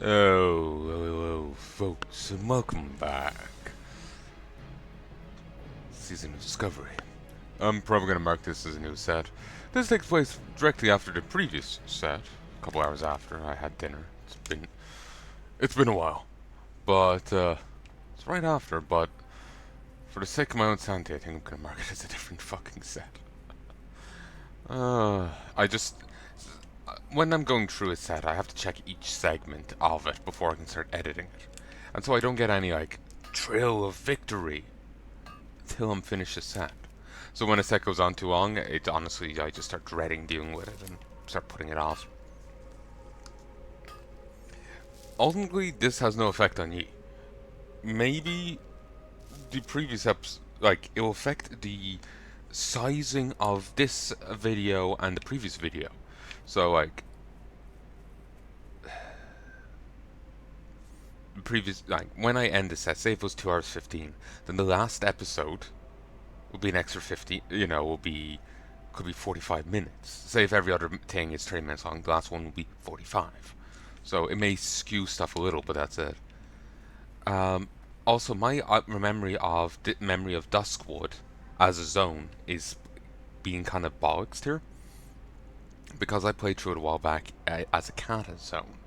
Oh, hello, folks, and welcome back. Season of Discovery. I'm probably going to mark this as a new set. This takes place directly after the previous set, a couple hours after I had dinner. It's been a while, but it's right after. But for the sake of my own sanity, I think I'm going to mark it as a different fucking set. I just when I'm going through a set, I have to check each segment of it before I can start editing it, and so I don't get any like thrill of victory till I'm finished the set. So when a set goes on too long, it honestly I just start dreading dealing with it and start putting it off. Ultimately, this has no effect on ye. Maybe the previous episode, like it will affect the sizing of this video and the previous video. So like previous, like when I end the set, say it was 2 hours 15, then the last episode will be an extra 50. Will be could be 45 minutes. Say if every other thing is 30 minutes long, the last one will be 45. So it may skew stuff a little, but that's it. Um, Also, my memory of Duskwood as a zone is being kind of bollocksed here because I played through it a while back as a kata zone.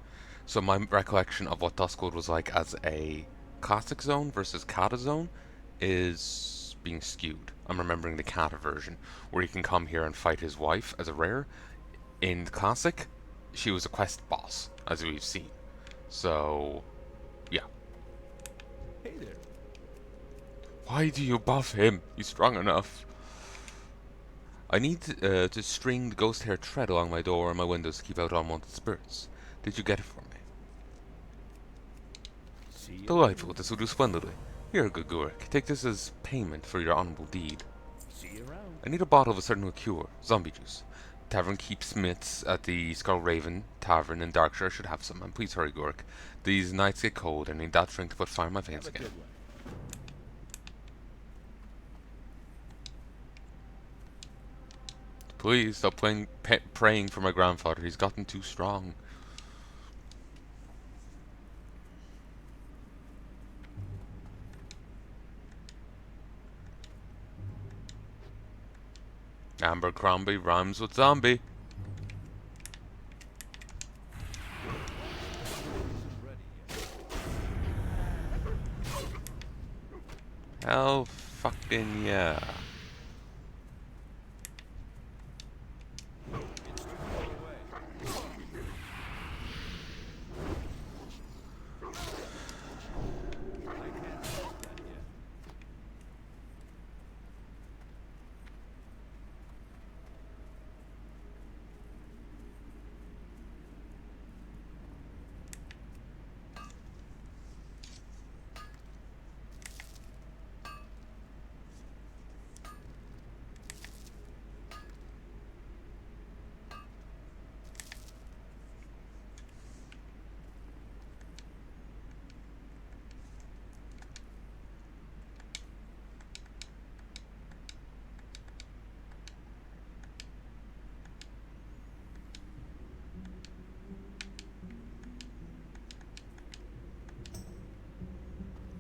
So my recollection of what Duskwood was like as a classic zone versus kata zone is being skewed. I'm remembering the kata version where he can come here and fight his wife as a rare. In classic, she was a quest boss, as we've seen. So, yeah. Hey there. Why do you buff him? He's strong enough. I need to string the ghost hair thread along my door and my windows to keep out unwanted spirits. Did you get it for me? See you Delightful, around. this will do splendidly. Here, good Gurik, take this as payment for your honorable deed. See you around. I need a bottle of a certain liqueur, zombie juice. Tavern keepsmiths at the Skull Raven Tavern in Darkshire should have some, and please hurry, Gurik. These nights get cold, and I need that drink to put fire in my veins Have a again. good one. Please stop praying for my grandfather. He's gotten too strong. Abercrombie rhymes with zombie. Hell fucking yeah.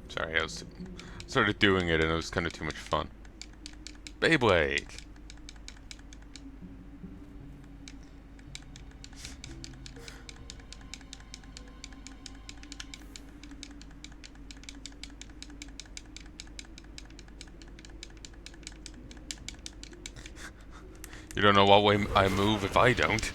Sorry, I was started doing it and it was kind of too much fun. Beyblade. You don't know what way I move if I don't.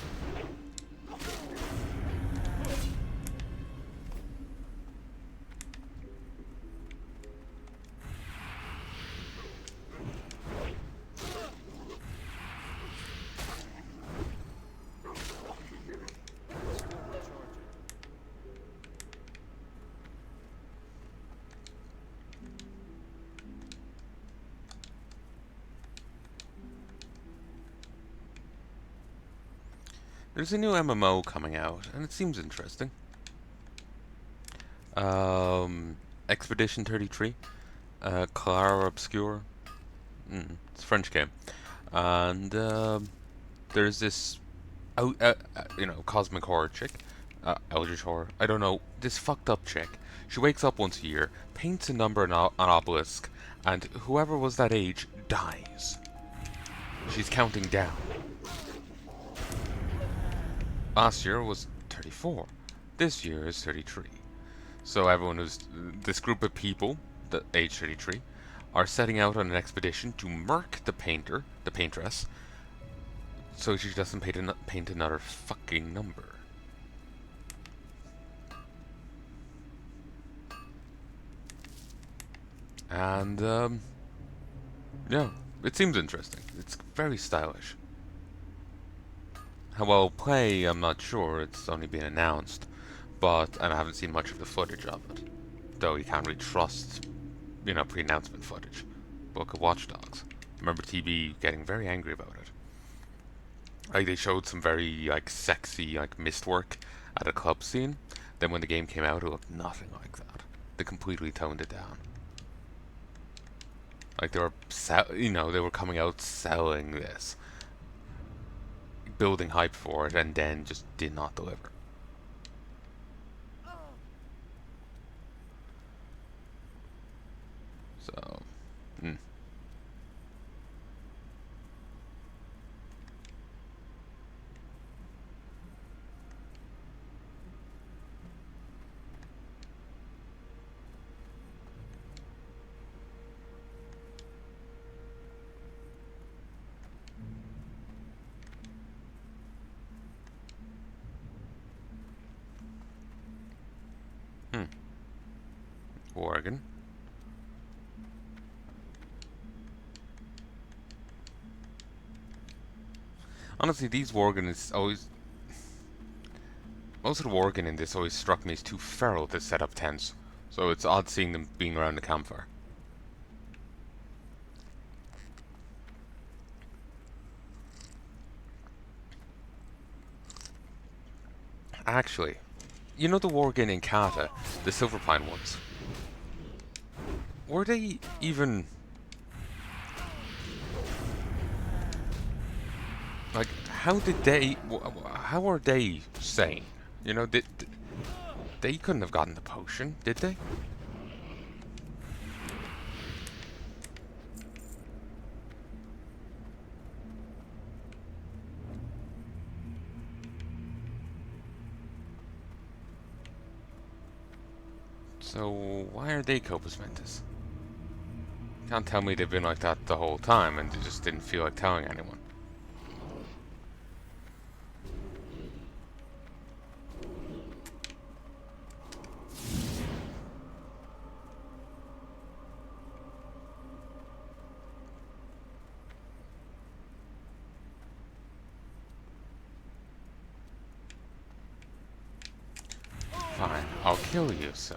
There's a new MMO coming out, and it seems interesting. Expedition 33, Clara Obscure. It's a French game, and there's this, cosmic horror chick, Eldritch Horror. I don't know. This fucked up chick. She wakes up once a year, paints a number on an obelisk, and whoever was that age dies. She's counting down. Last year was 34. This year is 33. So this group of people, the age 33, are setting out on an expedition to murk the paintress, so she doesn't paint another fucking number. And, yeah, it seems interesting. It's very stylish. How well it'll play, I'm not sure. It's only been announced, and I haven't seen much of the footage of it. Though you can't really trust, pre-announcement footage. Book of Watch Dogs. I remember TB getting very angry about it. Like, they showed some very, sexy, mist work at a club scene. Then when the game came out, it looked nothing like that. They completely toned it down. Like, they were coming out selling this, building hype for it, and then just did not deliver. So, hmm. Oregon. Honestly, these Worgen is always... Most of the Worgen in this always struck me as too feral to set up tents, so it's odd seeing them being around the campfire. Actually, you know the Worgen in Kata, the Silverpine ones? Were they even... Like, how are they sane? They couldn't have gotten the potion, did they? So, why are they Corpus Mentis? Can't tell me they've been like that the whole time and they just didn't feel like telling anyone. Fine, I'll kill you, so...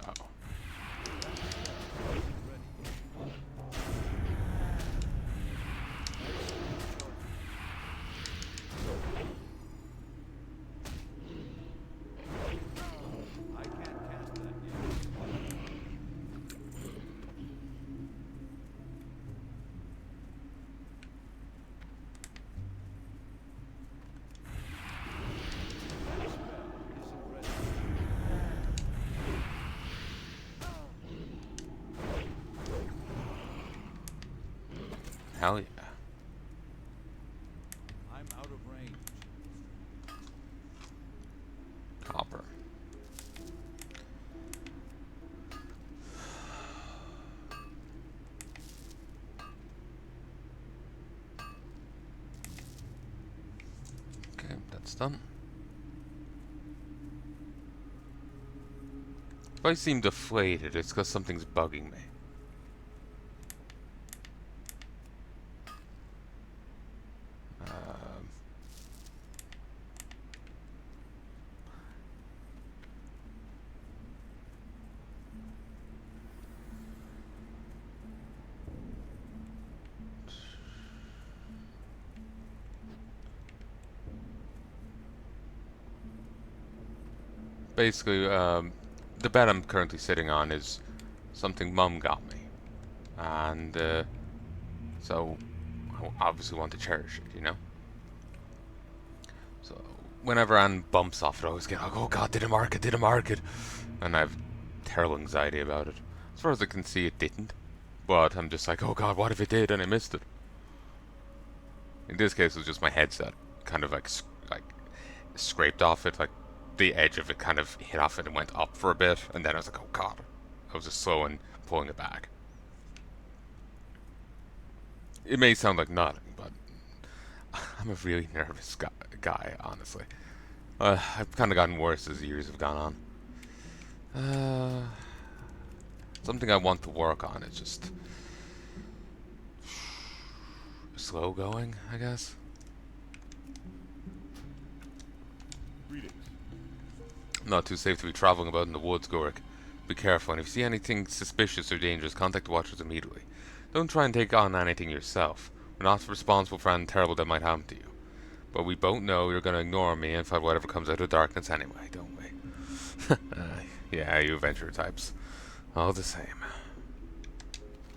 Hell yeah. I'm out of range. Copper. Okay, that's done. If I seem deflated, it's because something's bugging me. Basically, the bed I'm currently sitting on is something Mum got me, and so I obviously want to cherish it, you know. So whenever Anne bumps off it, I always get like, oh god, did it mark it? Did it mark it? And I have terrible anxiety about it. As far as I can see, it didn't. But I'm just like, oh god, what if it did and I missed it? In this case, it was just my headset, kind of like scraped off it, like the edge of it kind of hit off it and went up for a bit, and then I was like, oh god. I was just slow in pulling it back. It may sound like nothing, but I'm a really nervous guy honestly. I've kind of gotten worse as the years have gone on. Something I want to work on is just slow going, I guess. Greetings. Not too safe to be traveling about in the woods, Gorik. Be careful, and if you see anything suspicious or dangerous, contact the Watchers immediately. Don't try and take on anything yourself. We're not responsible for anything terrible that might happen to you. But we both know you're going to ignore me and fight whatever comes out of darkness anyway, don't we? Yeah, you adventure types. All the same.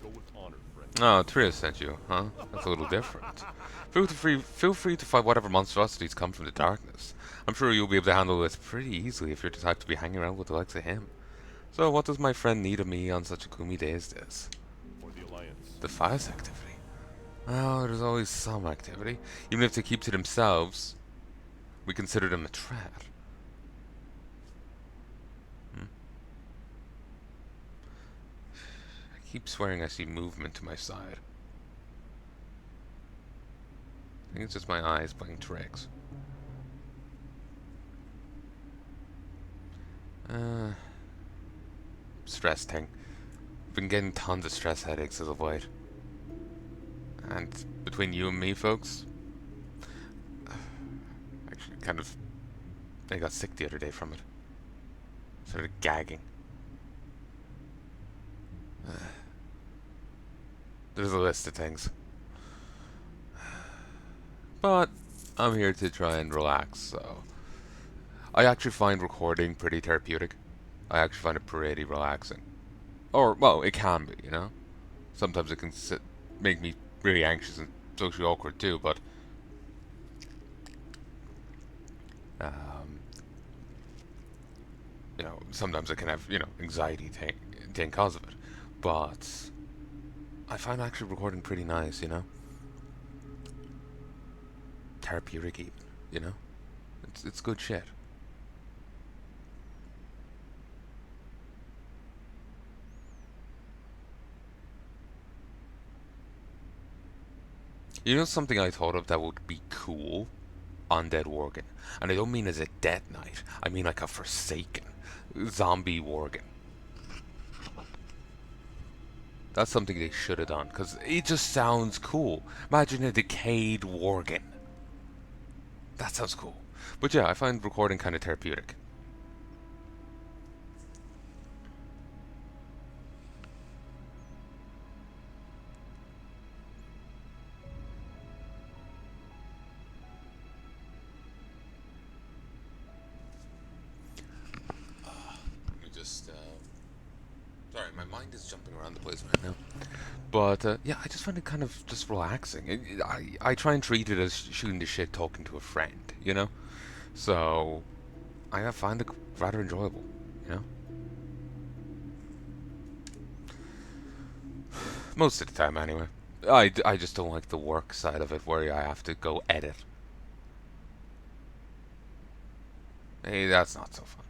Go with honor, friend. Oh, Trias sent you, huh? That's a little different. Feel free to fight whatever monstrosities come from the darkness. I'm sure you'll be able to handle this pretty easily if you're the type to be hanging around with the likes of him. So, what does my friend need of me on such a gloomy day as this? For the Alliance. The fire's activity. Well, there's always some activity. Even if they keep to themselves, we consider them a threat. I keep swearing I see movement to my side. I think it's just my eyes playing tricks. Stress thing. I've been getting tons of stress headaches as of late. And between you and me, folks, actually kind of, I got sick the other day from it. Started gagging. There's a list of things. But I'm here to try and relax, so I actually find recording pretty therapeutic. I actually find it pretty relaxing. Or, well, it can be, you know? Sometimes it can make me really anxious and socially awkward too, but you know, sometimes I can have, you know, anxiety thing cause of it. But I find actually recording pretty nice, you know? Therapeutic even, you know? It's good shit. You know something I thought of that would be cool? Undead Worgen. And I don't mean as a dead knight. I mean like a forsaken zombie Worgen. That's something they should have done, because it just sounds cool. Imagine a decayed Worgen. That sounds cool. But yeah, I find recording kind of therapeutic. Let me just, sorry, my mind is jumping around the place right now. But yeah, I just find it kind of just relaxing. I try and treat it as shooting the shit, talking to a friend, you know? So I find it rather enjoyable, you know? Most of the time, anyway. I just don't like the work side of it where I have to go edit. Hey, that's not so fun.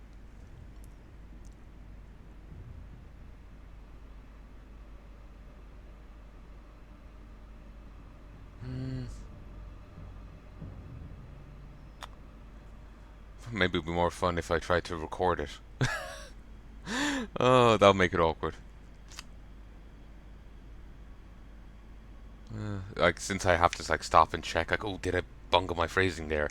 Maybe it'd be more fun if I tried to record it. Oh, that'll make it awkward. Like, since I have to like stop and check, like, oh, did I bungle my phrasing there?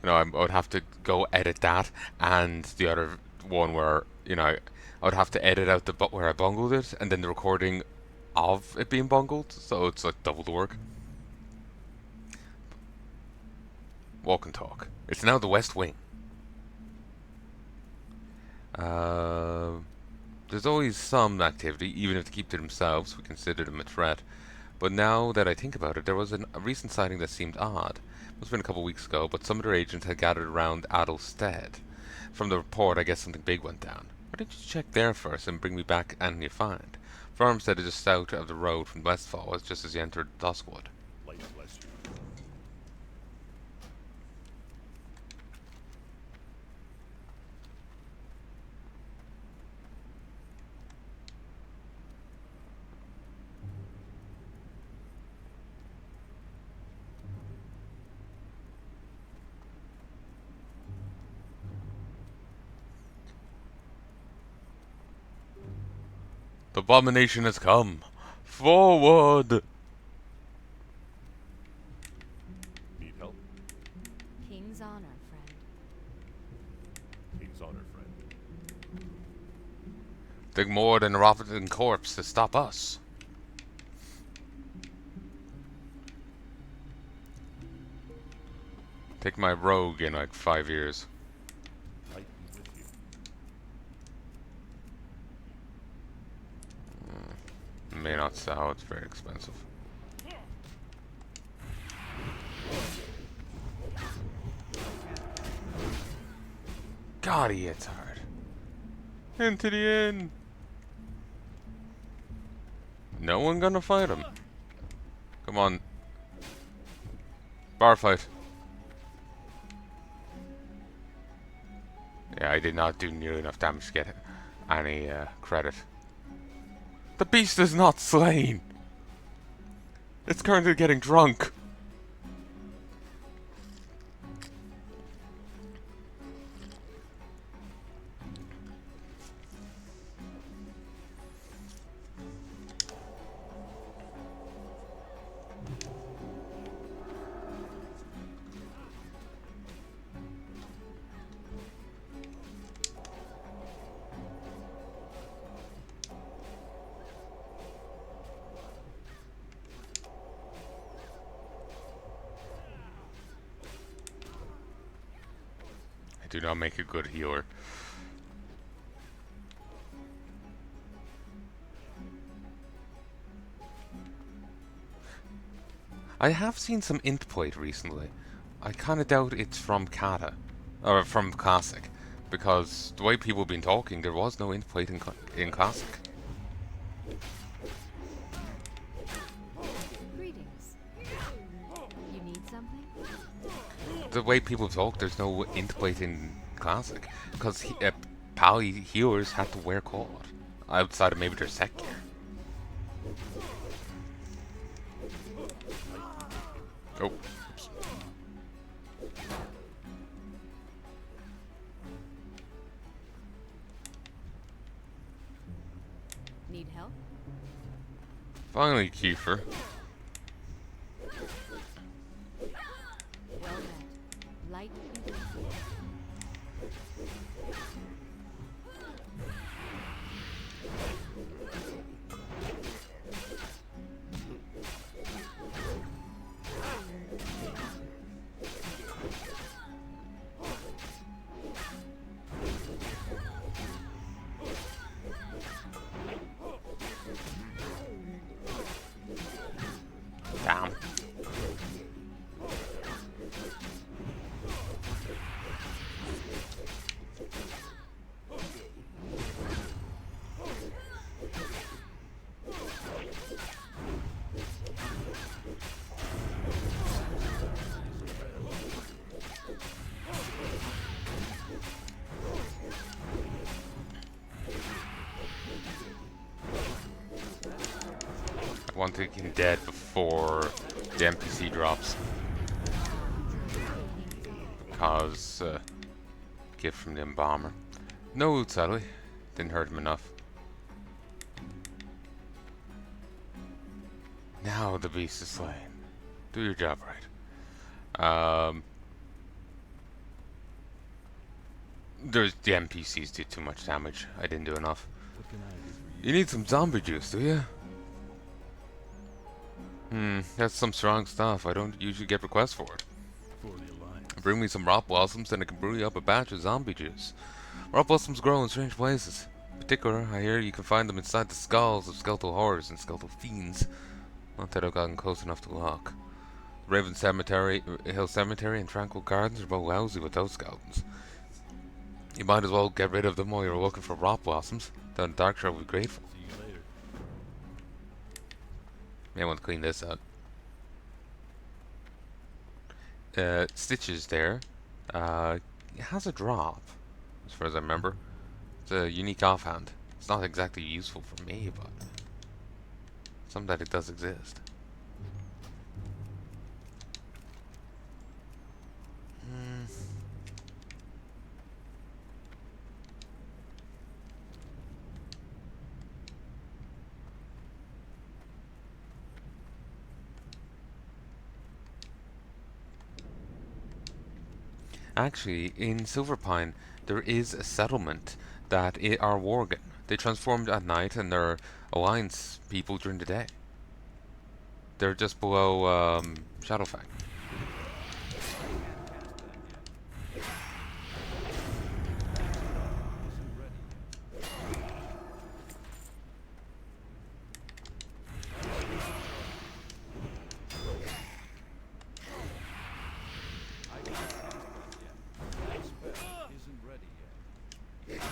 You know, I would have to go edit that, and the other one where, you know, I would have to edit out the where I bungled it, and then the recording of it being bungled, so it's like double the work. Walk and talk. It's now the West Wing. There's always some activity, even if they keep to themselves, we consider them a threat. But now that I think about it, there was a recent sighting that seemed odd. Must have been a couple weeks ago, but some of their agents had gathered around Adelstead. From the report, I guess something big went down. Why didn't you check there first and bring me back anything you find? Farmstead is just south of the road from Westfall, it's just as you entered Duskwood. Light bless you. The abomination has come! Forward! Need help? King's honor, friend. King's honor, friend. Dig more than a rotting corpse to stop us. Take my rogue in like 5 years. Light be with you. May not sell, it's very expensive. God, he hits hard. Into the inn. No one gonna fight him. Come on. Bar fight. Yeah, I did not do nearly enough damage to get any credit. The beast is not slain. It's currently getting drunk. I do not make a good healer. I have seen some int plate recently. I kind of doubt it's from Kata, or from Classic, because the way people have been talking, there was no int plate in Classic. Greetings. You need something? The way people talk, there's no int plate in Classic, because Pally healers have to wear Claude, outside of maybe their set gear. Oh. Oops. Need help? Finally, Kiefer. Well met. Light be with you. Damn. I want to get him dead before the NPC drops. Because, gift from the Embalmer. No loot, sadly. Didn't hurt him enough. Now the beast is slain. Do your job right. There's the NPCs did too much damage. I didn't do enough. What can I do for You need some zombie juice, do you? That's some strong stuff. I don't usually get requests for it. For the Alliance. Bring me some rot blossoms and I can brew you up a batch of zombie juice. Rot blossoms grow in strange places. In particular, I hear you can find them inside the skulls of skeletal horrors and skeletal fiends. Not that I've gotten close enough to look. Raven Cemetery, Hill Cemetery, and Tranquil Gardens are both lousy with those skeletons. You might as well get rid of them while you're looking for rot blossoms. Then Darkshire will be grateful. See you later. May want to clean this out. Stitches there. It has a drop, as far as I remember. It's a unique offhand. It's not exactly useful for me, but something that it does exist. Actually, in Silverpine, there is a settlement that are Worgen. They transformed at night and they're Alliance people during the day. They're just below Shadowfang. Isn't ready yet.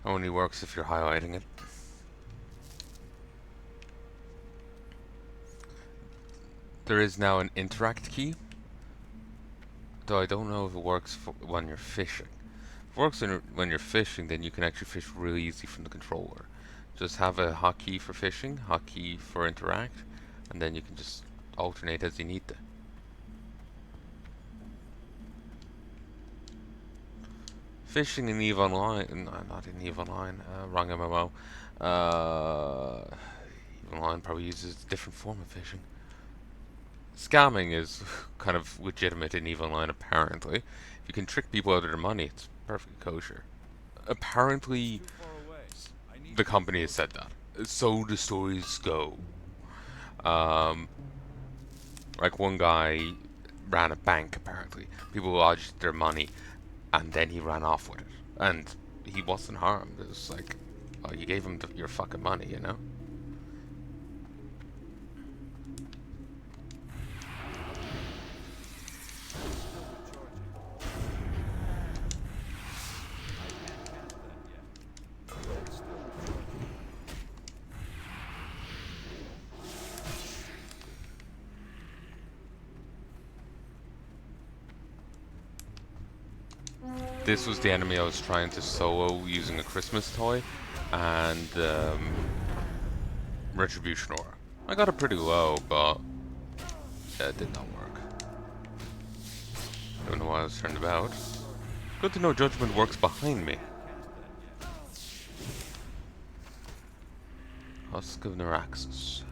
Only works if you're highlighting it. There is now an interact key, though I don't know if it works when you're fishing. If it works when you're fishing, then you can actually fish really easy from the controller. Just have a hotkey for fishing, hotkey for interact, and then you can just alternate as you need to. Fishing in EVE Online, no, not in EVE Online, wrong MMO. EVE Online probably uses a different form of fishing. Scamming is kind of legitimate in EVE Online, apparently. If you can trick people out of their money, it's perfectly kosher. Apparently, Too far away. I need the company has said that. So the stories go. Like one guy ran a bank, apparently. People lodged their money, and then he ran off with it. And he wasn't harmed. It was like, oh, you gave him your fucking money, you know? This was the enemy I was trying to solo using a Christmas toy and Retribution Aura. I got it pretty low, but yeah, it did not work. Don't know why I was turned about. Good to know Judgment works behind me. Husk of Naraxus.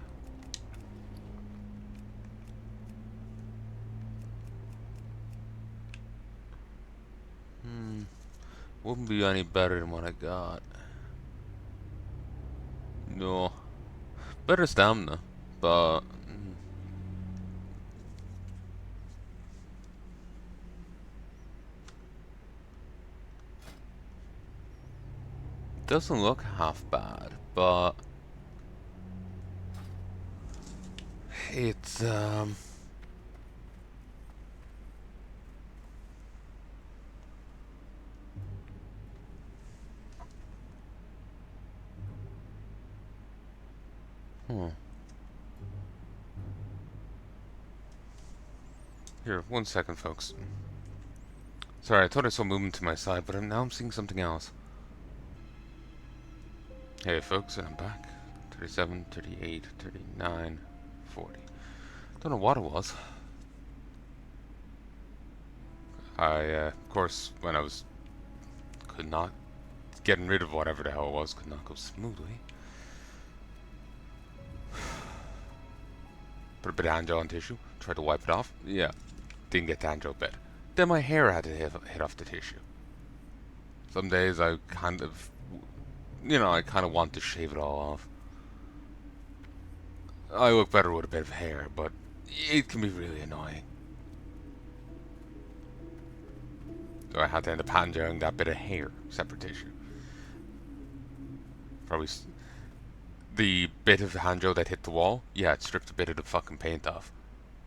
Wouldn't be any better than what I got. No. Better stamina, but doesn't look half bad, but it's Here, 1 second, folks. Sorry, I thought I saw movement to my side, but now I'm seeing something else. Hey, folks, and I'm back. 37, 38, 39, 40. Don't know what it was. I, of course, when I was... could not getting rid of whatever the hell it was could not go smoothly. Put a bit of hand on tissue, tried to wipe it off. Yeah, didn't get the hand bit. Then my hair had to hit off the tissue. Some days I kind of, I kind of want to shave it all off. I look better with a bit of hair, but it can be really annoying. So I had to end up hand gelling that bit of hair, separate tissue. Probably the bit of hand gel that hit the wall. Yeah, it stripped a bit of the fucking paint off.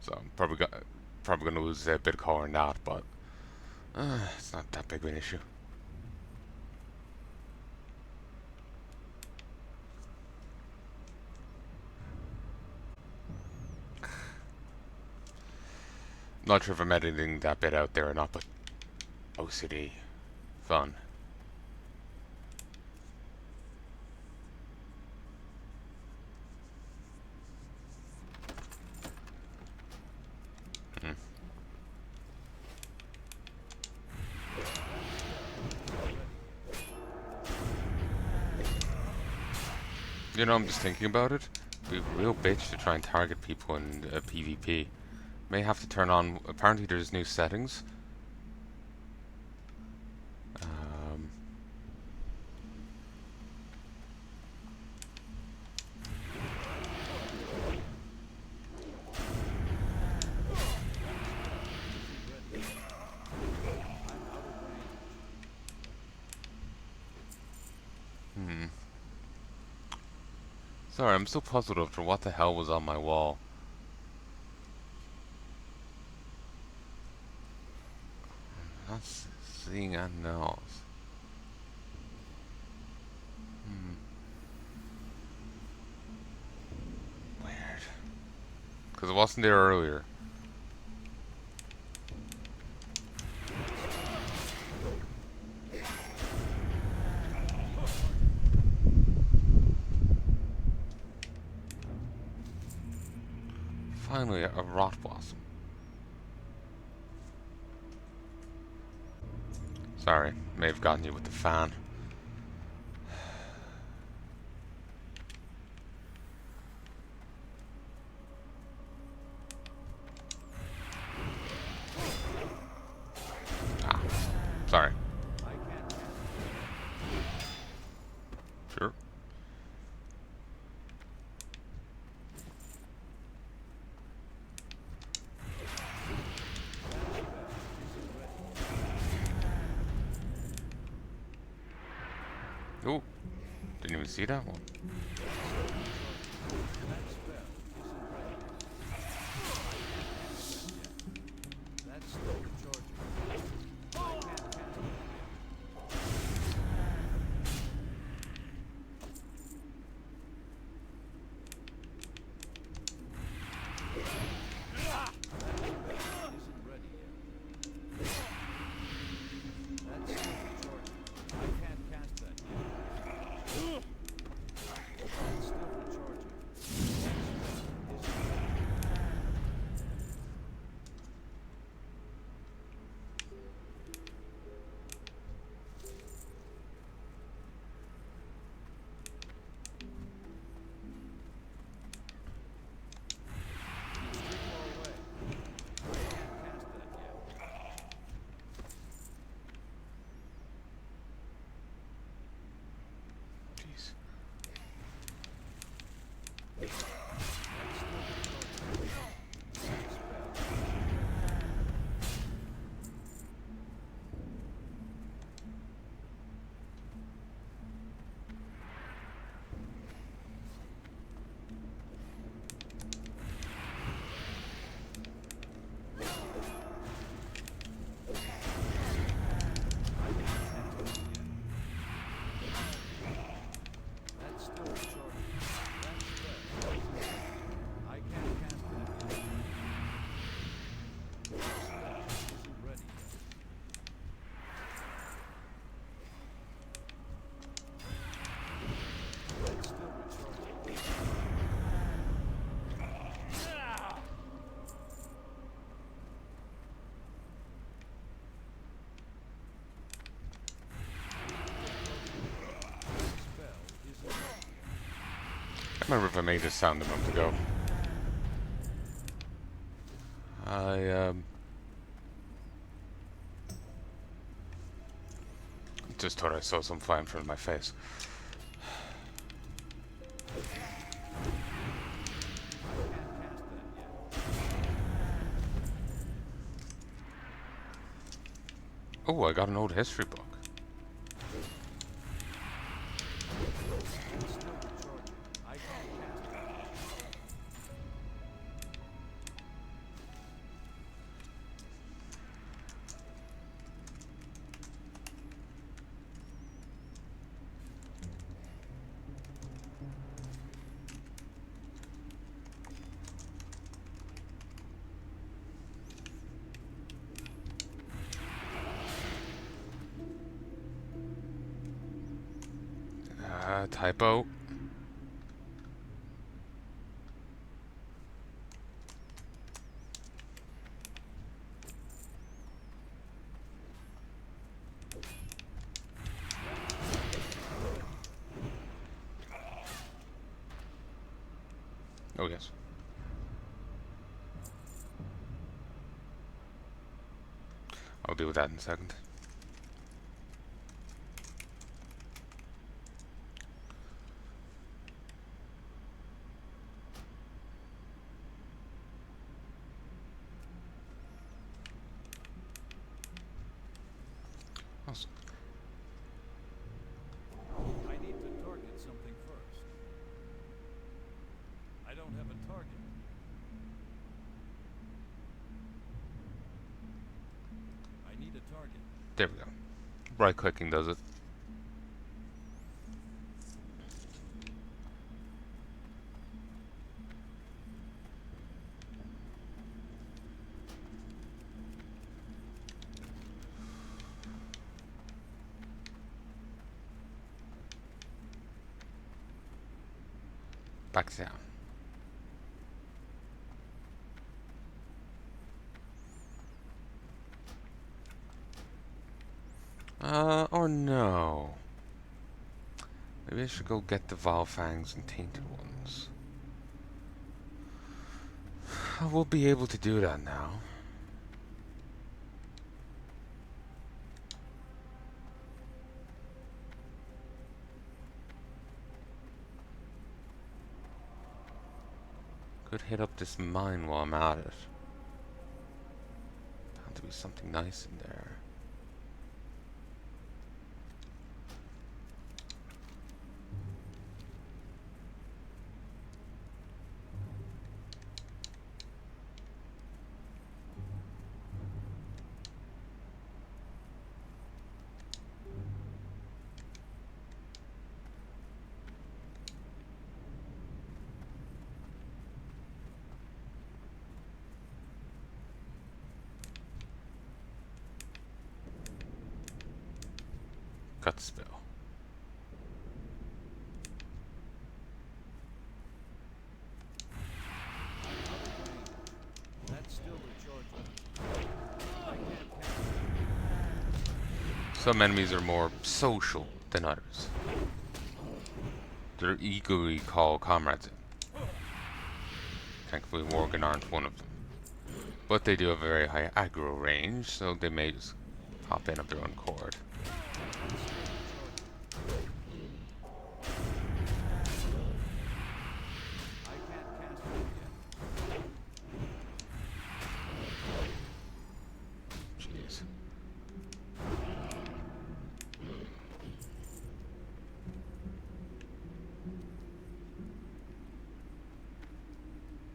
So I'm probably gonna lose a bit of color in that, but it's not that big of an issue. Not sure if I'm editing that bit out there or not, but OCD. Fun. I'm just thinking about it. It'd be a real bitch to try and target people in PvP. May have to turn on. Apparently, there's new settings. Sorry, I'm still puzzled over what the hell was on my wall. I'm not seeing anything else. Weird. Because it wasn't there earlier. Finally, a rot blossom. Sorry, may have gotten you with the fan. Ah, sorry. Sure. Oh, didn't even see that one. remember if I made this sound a moment ago. I just thought I saw some fly in front of my face. Oh, I got an old history book. Typo. Oh, yes. I'll deal with that in a second. Awesome. I need to target something first. I don't have a target. I need a target. There we go. Right clicking does it. Back down. Or no. Maybe I should go get the Vile Fangs and Tainted Ones. I will be able to do that now. Could hit up this mine while I'm at it. Bound to be something nice in there. Cut spell. That's still recharging. Some enemies are more social than others. They're eagerly call comrades in. Thankfully, Worgen aren't one of them. But they do have a very high aggro range, so they may just hop in of their own accord.